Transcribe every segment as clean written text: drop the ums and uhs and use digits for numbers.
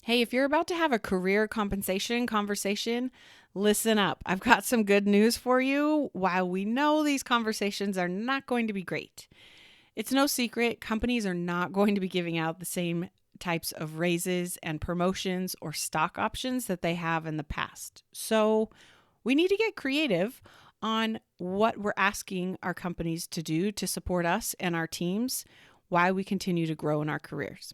Hey, if you're about to have a career compensation conversation, listen up. I've got some good news for you. While we know these conversations are not going to be great, it's no secret companies are not going to be giving out the same types of raises and promotions or stock options that they have in the past. So we need to get creative on what we're asking our companies to do to support us and our teams while we continue to grow in our careers.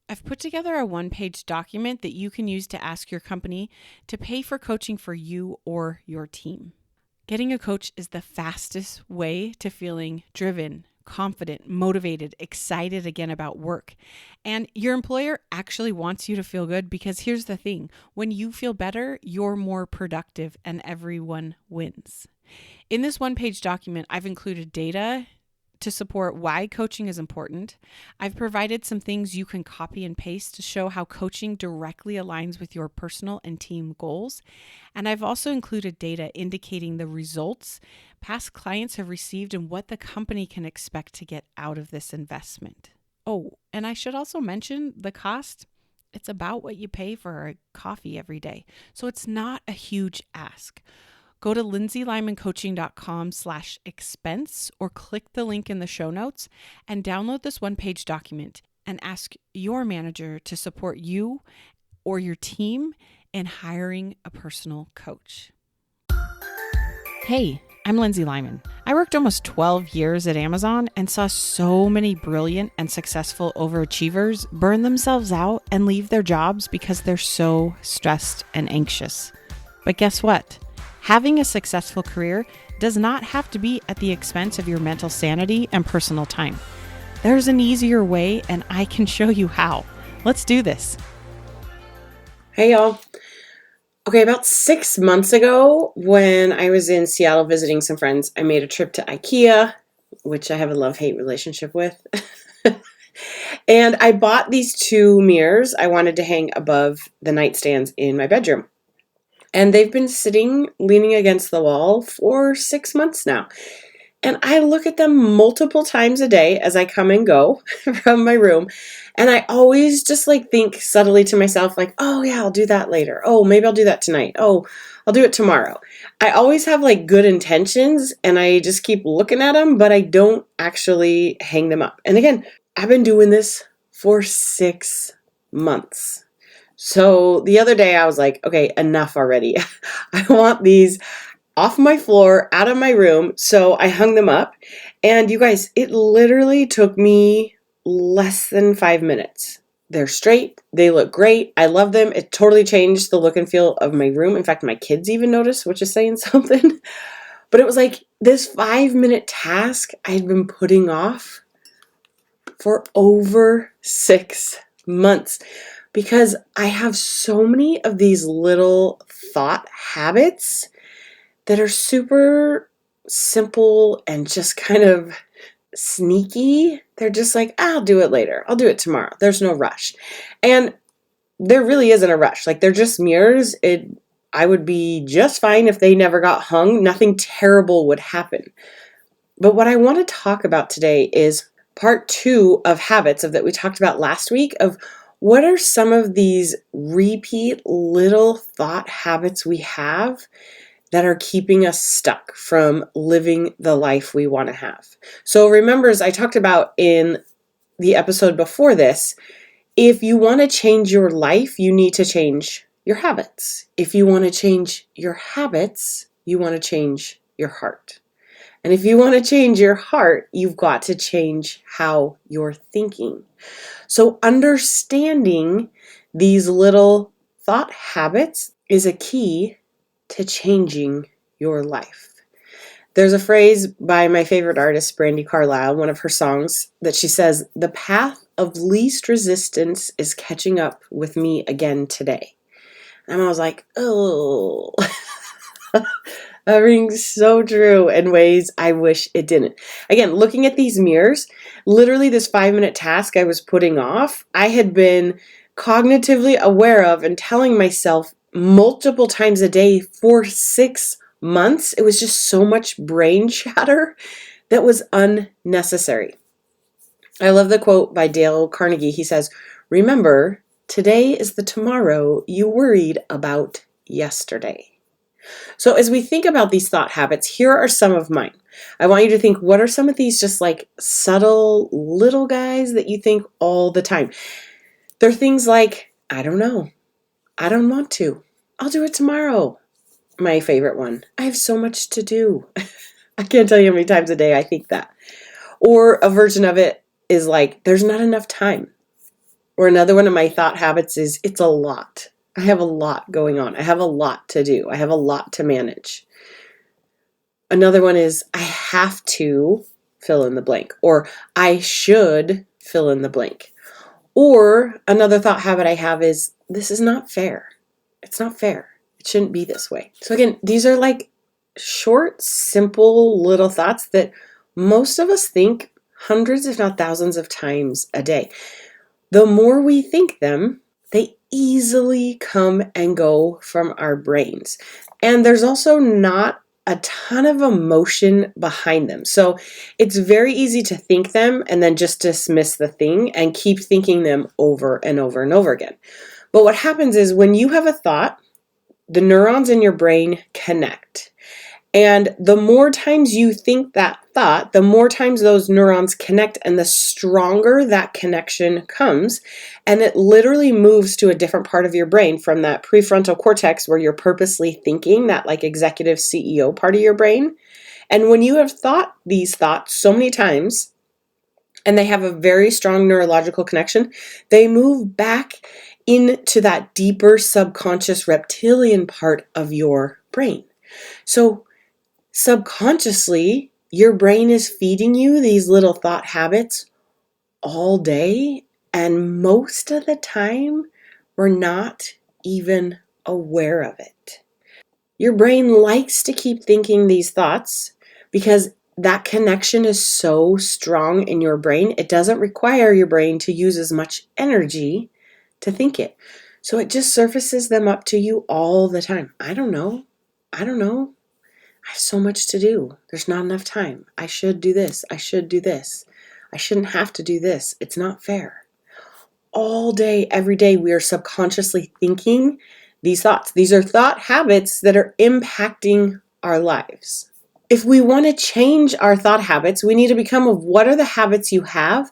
I've put together a one-page document that you can use to ask your company to pay for coaching for you or your team. Getting a coach is the fastest way to feeling driven, confident, motivated, excited again about work. And your employer actually wants you to feel good because here's the thing: when you feel better, you're more productive and everyone wins. In this one-page document, I've included data to support why coaching is important. I've provided some things you can copy and paste to show how coaching directly aligns with your personal and team goals. And I've also included data indicating the results past clients have received and what the company can expect to get out of this investment. Oh, and I should also mention the cost. It's about what you pay for a coffee every day. So it's not a huge ask. Go to lindsaylymancoaching.com/expense or click the link in the show notes and download this one-page document and ask your manager to support you or your team in hiring a personal coach. Hey, I'm Lindsay Lyman. I worked almost 12 years at Amazon and saw so many brilliant and successful overachievers burn themselves out and leave their jobs because they're so stressed and anxious. But guess what? Having a successful career does not have to be at the expense of your mental sanity and personal time. There's an easier way, and I can show you how. Let's do this. Hey, y'all. Okay, about 6 months ago, when I was in Seattle visiting some friends, I made a trip to IKEA, which I have a love-hate relationship with. And I bought these two mirrors I wanted to hang above the nightstands in my bedroom. And they've been sitting, leaning against the wall for 6 months now. And I look at them multiple times a day as I come and go from my room. And I always just think subtly to myself, oh yeah, I'll do that later. Oh, maybe I'll do that tonight. Oh, I'll do it tomorrow. I always have good intentions and I just keep looking at them, but I don't actually hang them up. And again, I've been doing this for 6 months. So the other day I was like, okay, enough already. I want these off my floor, out of my room. So I hung them up. And you guys, it literally took me less than 5 minutes. They're straight. They look great. I love them. It totally changed the look and feel of my room. In fact, my kids even noticed, which is saying something. But it was this 5-minute task I'd been putting off for over 6 months. Because I have so many of these little thought habits that are super simple and just kind of sneaky. They're just I'll do it later. I'll do it tomorrow. There's no rush. And there really isn't a rush. They're just mirrors. I would be just fine if they never got hung. Nothing terrible would happen. But what I want to talk about today is part 2 of habits that we talked about last week of what are some of these repeat little thought habits we have that are keeping us stuck from living the life we want to have. So remember, as I talked about in the episode before this, if you want to change your life, you need to change your habits. If you want to change your habits, you want to change your heart. And if you want to change your heart, you've got to change how you're thinking. So understanding these little thought habits is a key to changing your life. There's a phrase by my favorite artist, Brandi Carlile, one of her songs, that she says, "The path of least resistance is catching up with me again today." And I was like, oh, that rings so true in ways I wish it didn't. Again, looking at these mirrors, literally this 5-minute task I was putting off, I had been cognitively aware of and telling myself multiple times a day for 6 months. It was just so much brain chatter that was unnecessary. I love the quote by Dale Carnegie. He says, "Remember, Today is the tomorrow you worried about yesterday. So, as we think about these thought habits, here are some of mine. I want you to think, what are some of these just like subtle little guys that you think all the time? They're things like, I don't know. I don't want to. I'll do it tomorrow. My favorite one. I have so much to do. I can't tell you how many times a day I think that. Or a version of it is like, there's not enough time. Or another one of my thought habits is, it's a lot. I have a lot going on. I have a lot to do. I have a lot to manage. Another one is, I have to fill in the blank. Or I should fill in the blank. Or another thought habit I have is, this is not fair. It's not fair. It shouldn't be this way. So again, these are like short, simple little thoughts that most of us think hundreds, if not thousands of times a day. The more we think them, they easily come and go from our brains. And there's also not a ton of emotion behind them. So it's very easy to think them and then just dismiss the thing and keep thinking them over and over and over again. But what happens is when you have a thought, the neurons in your brain connect. And the more times you think that thought, the more times those neurons connect and the stronger that connection comes. And it literally moves to a different part of your brain from that prefrontal cortex where you're purposely thinking, that like executive CEO part of your brain. And when you have thought these thoughts so many times, and they have a very strong neurological connection, they move back into that deeper subconscious reptilian part of your brain. So subconsciously, your brain is feeding you these little thought habits all day, and most of the time, we're not even aware of it. Your brain likes to keep thinking these thoughts because that connection is so strong in your brain, it doesn't require your brain to use as much energy to think it. So it just surfaces them up to you all the time. I don't know. I have so much to do. There's not enough time. I should do this. I should do this. I shouldn't have to do this. It's not fair. All day, every day, we are subconsciously thinking these thoughts. These are thought habits that are impacting our lives. If we want to change our thought habits, we need to become of what are the habits you have,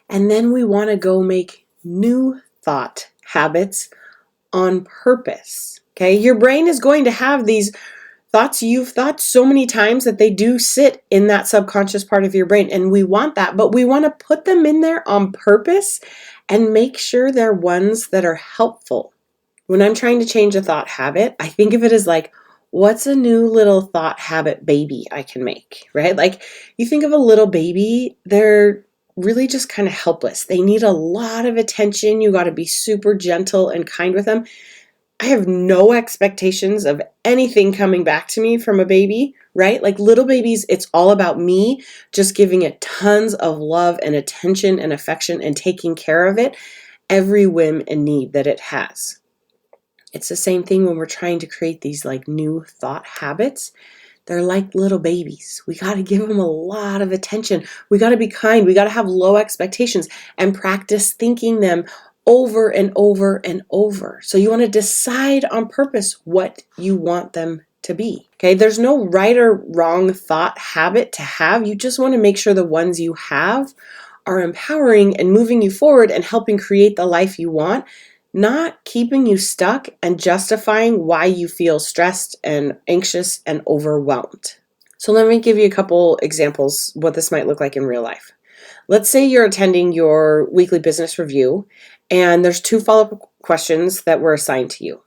and then we want to go make new thought habits on purpose. Okay, your brain is going to have these thoughts you've thought so many times that they do sit in that subconscious part of your brain, and we want that, but we want to put them in there on purpose and make sure they're ones that are helpful. When I'm trying to change a thought habit, I think of it as like, what's a new little thought habit baby I can make, right? Like you think of a little baby, they're really just kind of helpless. They need a lot of attention. You got to be super gentle and kind with them. I have no expectations of anything coming back to me from a baby, right? Like little babies, it's all about me just giving it tons of love and attention and affection and taking care of it, every whim and need that it has. It's the same thing when we're trying to create these like new thought habits. They're like little babies. We got to give them a lot of attention. We got to be kind. We got to have low expectations and practice thinking them over and over and over. So you want to decide on purpose what you want them to be. Okay, there's no right or wrong thought habit to have. You just want to make sure the ones you have are empowering and moving you forward and helping create the life you want, not keeping you stuck and justifying why you feel stressed and anxious and overwhelmed. So let me give you a couple examples what this might look like in real life. Let's say you're attending your weekly business review and there's 2 follow-up questions that were assigned to you.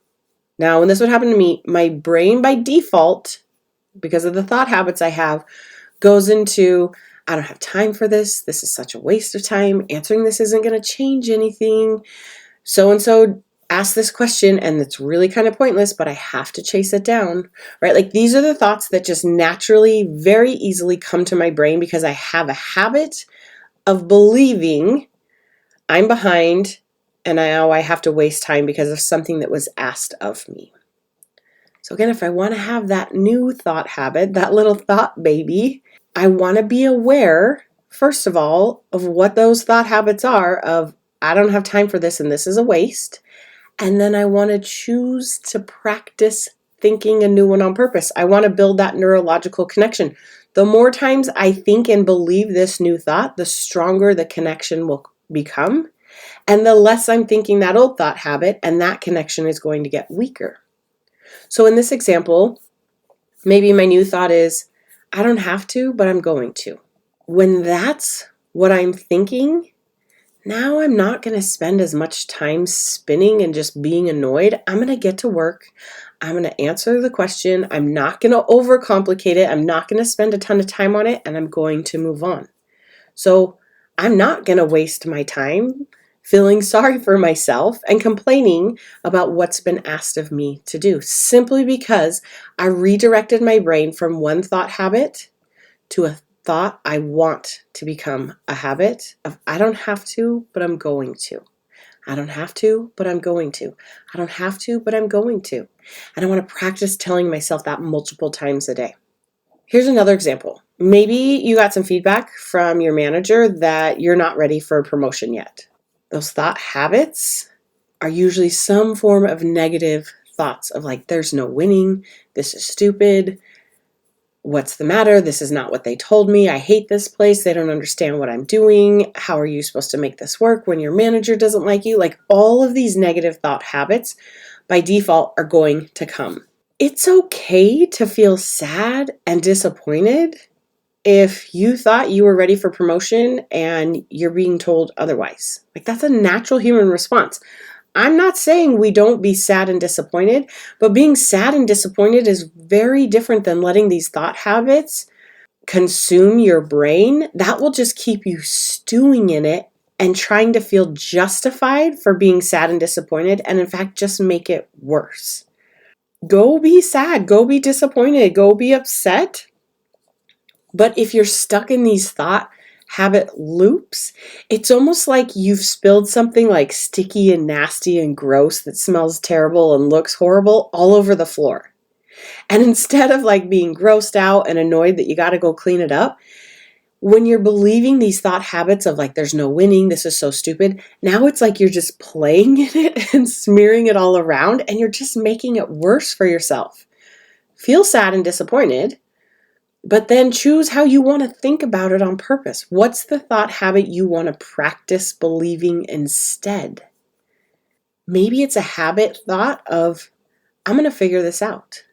Now, when this would happen to me, my brain by default, because of the thought habits I have, goes into, I don't have time for this. This is such a waste of time. Answering this isn't going to change anything. So-and-so asked this question and it's really kind of pointless, but I have to chase it down, right? Like these are the thoughts that just naturally, very easily come to my brain because I have a habit of believing I'm behind and now I have to waste time because of something that was asked of me. So again, if I want to have that new thought habit, that little thought baby, I want to be aware, first of all, of what those thought habits are of I don't have time for this and this is a waste. And then I want to choose to practice thinking a new one on purpose. I want to build that neurological connection. The more times I think and believe this new thought, the stronger the connection will become. And the less I'm thinking that old thought habit, and that connection is going to get weaker. So in this example, maybe my new thought is, I don't have to, but I'm going to. When that's what I'm thinking, now I'm not going to spend as much time spinning and just being annoyed. I'm going to get to work. I'm going to answer the question. I'm not going to overcomplicate it. I'm not going to spend a ton of time on it, and I'm going to move on. So I'm not going to waste my time feeling sorry for myself and complaining about what's been asked of me to do, simply because I redirected my brain from one thought habit to a thought I want to become a habit of I don't have to, but I'm going to. I don't have to, but I'm going to. I don't have to, but I'm going to. And I want to practice telling myself that multiple times a day. Here's another example. Maybe you got some feedback from your manager that you're not ready for a promotion yet. Those thought habits are usually some form of negative thoughts of like, there's no winning, this is stupid, what's the matter, this is not what they told me, I hate this place, they don't understand what I'm doing, how are you supposed to make this work when your manager doesn't like you? Like all of these negative thought habits by default are going to come. It's okay to feel sad and disappointed if you thought you were ready for promotion and you're being told otherwise. Like that's a natural human response. I'm not saying we don't be sad and disappointed, but being sad and disappointed is very different than letting these thought habits consume your brain. That will just keep you stewing in it and trying to feel justified for being sad and disappointed, and in fact, just make it worse. Go be sad, go be disappointed, go be upset. But if you're stuck in these thought habit loops, it's almost like you've spilled something like sticky and nasty and gross that smells terrible and looks horrible all over the floor. And instead of like being grossed out and annoyed that you got to go clean it up, when you're believing these thought habits of like, there's no winning, this is so stupid, now it's like you're just playing in it and smearing it all around, and you're just making it worse for yourself. Feel sad and disappointed, but then choose how you want to think about it on purpose. What's the thought habit you want to practice believing instead? Maybe it's a habit thought of, I'm going to figure this out.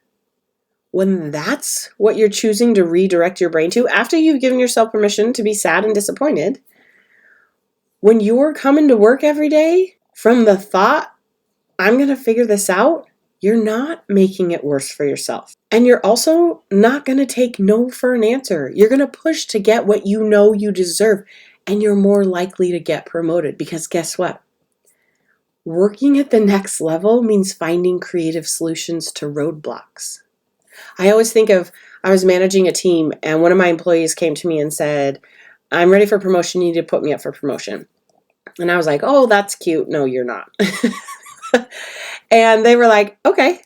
When that's what you're choosing to redirect your brain to, after you've given yourself permission to be sad and disappointed, when you're coming to work every day from the thought, I'm going to figure this out, you're not making it worse for yourself. And you're also not going to take no for an answer. You're going to push to get what you know you deserve, and you're more likely to get promoted because guess what? Working at the next level means finding creative solutions to roadblocks. I always think of, I was managing a team and one of my employees came to me and said, I'm ready for promotion, you need to put me up for promotion. And I was like, oh, that's cute. No, you're not. And they were like, okay.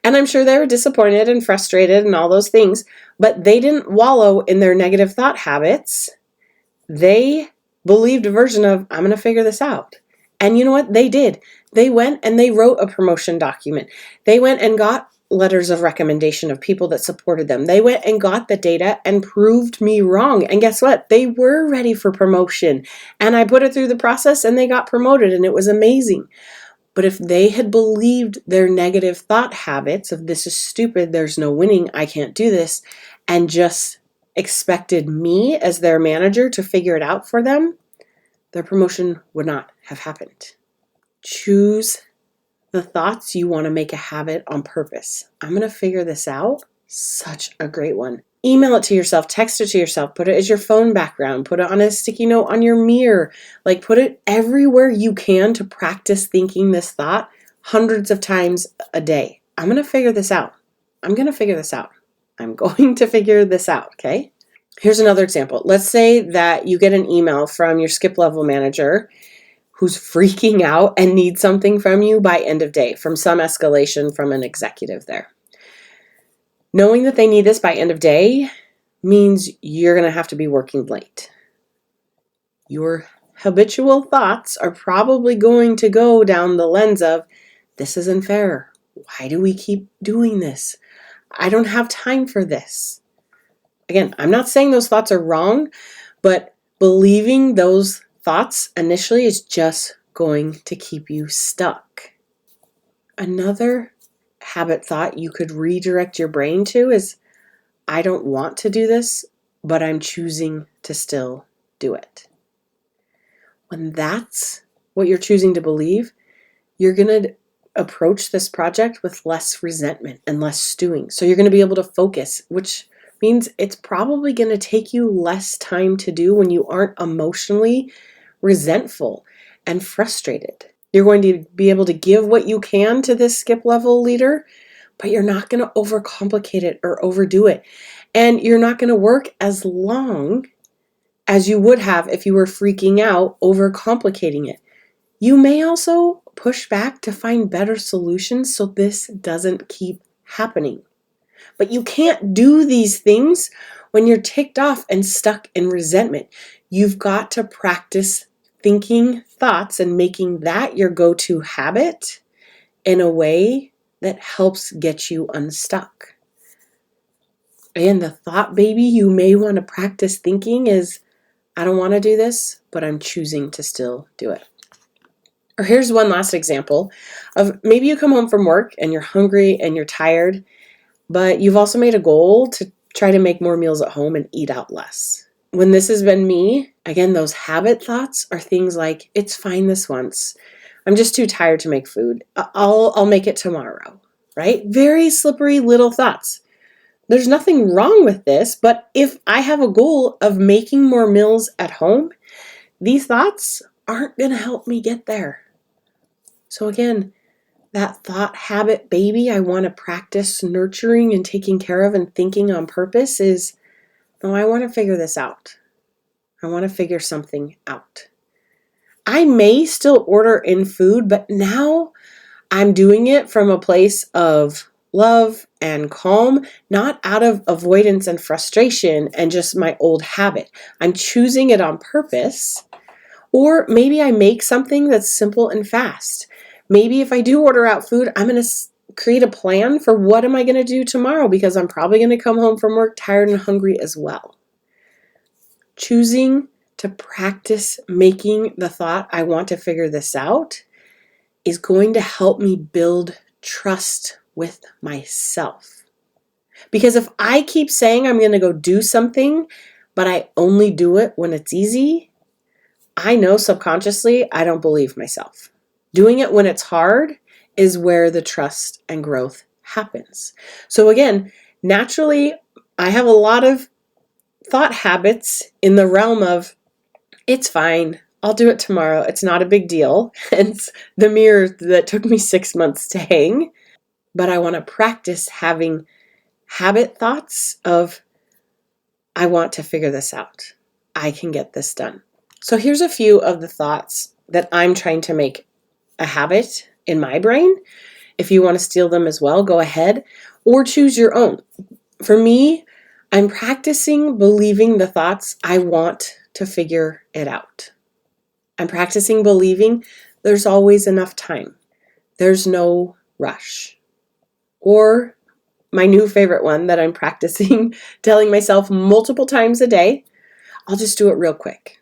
And I'm sure they were disappointed and frustrated and all those things, but they didn't wallow in their negative thought habits. They believed a version of, I'm going to figure this out. And you know what? They did. They went and they wrote a promotion document. They went and got letters of recommendation of people that supported them. They went and got the data and proved me wrong. And guess what? They were ready for promotion. And I put it through the process and they got promoted and it was amazing. But if they had believed their negative thought habits of this is stupid, there's no winning, I can't do this, and just expected me as their manager to figure it out for them, their promotion would not have happened. Choose the thoughts you want to make a habit on purpose. I'm going to figure this out. Such a great one. Email it to yourself, text it to yourself, put it as your phone background, put it on a sticky note on your mirror, like put it everywhere you can to practice thinking this thought hundreds of times a day. I'm going to figure this out. I'm going to figure this out. I'm going to figure this out, okay? Here's another example. Let's say that you get an email from your skip level manager who's freaking out and needs something from you by end of day, from some escalation from an executive there. Knowing that they need this by end of day means you're going to have to be working late. You're habitual thoughts are probably going to go down the lens of, this isn't fair. Why do we keep doing this? I don't have time for this. Again, I'm not saying those thoughts are wrong, but believing those thoughts initially is just going to keep you stuck. Another habit thought you could redirect your brain to is, I don't want to do this, but I'm choosing to still do it. When that's what you're choosing to believe, you're going to approach this project with less resentment and less stewing. So you're going to be able to focus, which means it's probably going to take you less time to do when you aren't emotionally resentful and frustrated. You're going to be able to give what you can to this skip level leader, but you're not going to overcomplicate it or overdo it. And you're not going to work as long as you would have if you were freaking out over complicating it. You may also push back to find better solutions so this doesn't keep happening. But you can't do these things when you're ticked off and stuck in resentment. You've got to practice thinking thoughts and making that your go-to habit in a way that helps get you unstuck. And the thought baby you may want to practice thinking is, I don't want to do this, but I'm choosing to still do it. Or here's one last example of maybe you come home from work and you're hungry and you're tired, but you've also made a goal to try to make more meals at home and eat out less. When this has been me, again, those habit thoughts are things like, it's fine this once. I'm just too tired to make food. I'll make it tomorrow, right? Very slippery little thoughts. There's nothing wrong with this, but if I have a goal of making more meals at home, these thoughts aren't going to help me get there. So again, that thought habit baby I want to practice nurturing and taking care of and thinking on purpose is, no, I want to figure this out. I want to figure something out. I may still order in food, but now I'm doing it from a place of love and calm, not out of avoidance and frustration and just my old habit. I'm choosing it on purpose. Or maybe I make something that's simple and fast. Maybe if I do order out food, I'm going to create a plan for what am I going to do tomorrow, because I'm probably going to come home from work tired and hungry as well. Choosing to practice making the thought, I want to figure this out, is going to help me build trust with myself. Because if I keep saying I'm going to go do something, but I only do it when it's easy, I know subconsciously I don't believe myself. Doing it when it's hard is where the trust and growth happens. So again, naturally, I have a lot of thought habits in the realm of, it's fine, I'll do it tomorrow, it's not a big deal. Hence the mirror that took me 6 months to hang. But I want to practice having habit thoughts of, I want to figure this out. I can get this done. So here's a few of the thoughts that I'm trying to make a habit in my brain. If you want to steal them as well, go ahead, or choose your own. For me, I'm practicing believing the thoughts, I want to figure it out. I'm practicing believing there's always enough time. There's no rush. Or my new favorite one that I'm practicing, telling myself multiple times a day, I'll just do it real quick.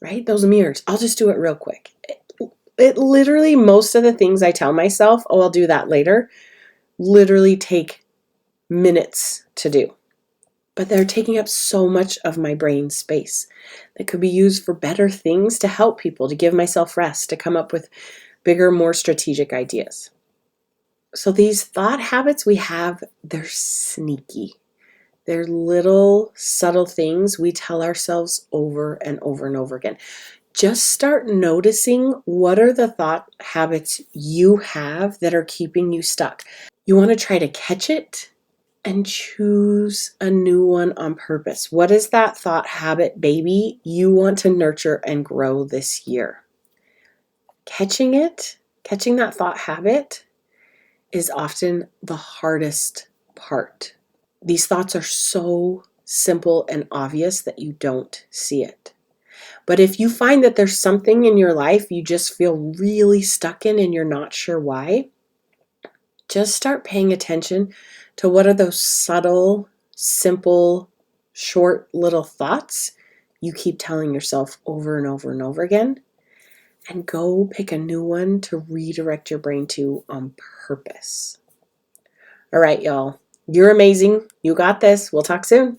Right? Those mirrors, I'll just do it real quick. It literally, most of the things I tell myself, oh, I'll do that later, literally take minutes to do. But they're taking up so much of my brain space that could be used for better things, to help people, to give myself rest, to come up with bigger, more strategic ideas. So these thought habits we have, they're sneaky. They're little subtle things we tell ourselves over and over and over again. Just start noticing, what are the thought habits you have that are keeping you stuck. You want to try to catch it and choose a new one on purpose. What is that thought habit baby you want to nurture and grow this year? Catching that thought habit is often the hardest part. These thoughts are so simple and obvious that you don't see it. But if you find that there's something in your life you just feel really stuck in and you're not sure why, just start paying attention to what are those subtle, simple, short little thoughts you keep telling yourself over and over and over again, and go pick a new one to redirect your brain to on purpose. All right, y'all. You're amazing. You got this. We'll talk soon.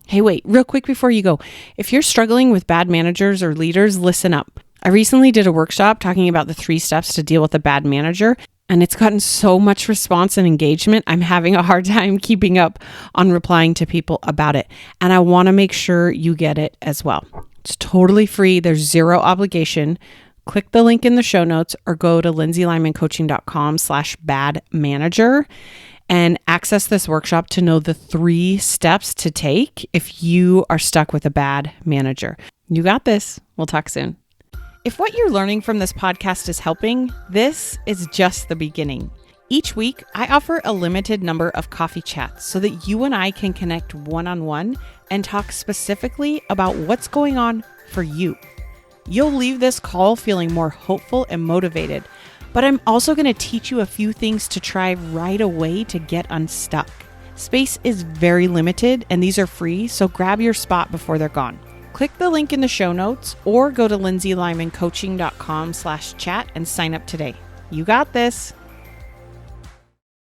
Hey, wait, real quick before you go. If you're struggling with bad managers or leaders, listen up. I recently did a workshop talking about the 3 steps to deal with a bad manager, and it's gotten so much response and engagement. I'm having a hard time keeping up on replying to people about it. And I want to make sure you get it as well. It's totally free. There's 0 obligation. Click the link in the show notes or go to lindsaylymancoaching.com/badmanager and access this workshop to know the 3 steps to take if you are stuck with a bad manager. You got this. We'll talk soon. If what you're learning from this podcast is helping, this is just the beginning. Each week, I offer a limited number of coffee chats so that you and I can connect one-on-one and talk specifically about what's going on for you. You'll leave this call feeling more hopeful and motivated, but I'm also going to teach you a few things to try right away to get unstuck. Space is very limited and these are free, so grab your spot before they're gone. Click the link in the show notes or go to lindsaylymancoaching.com/chat and sign up today. You got this.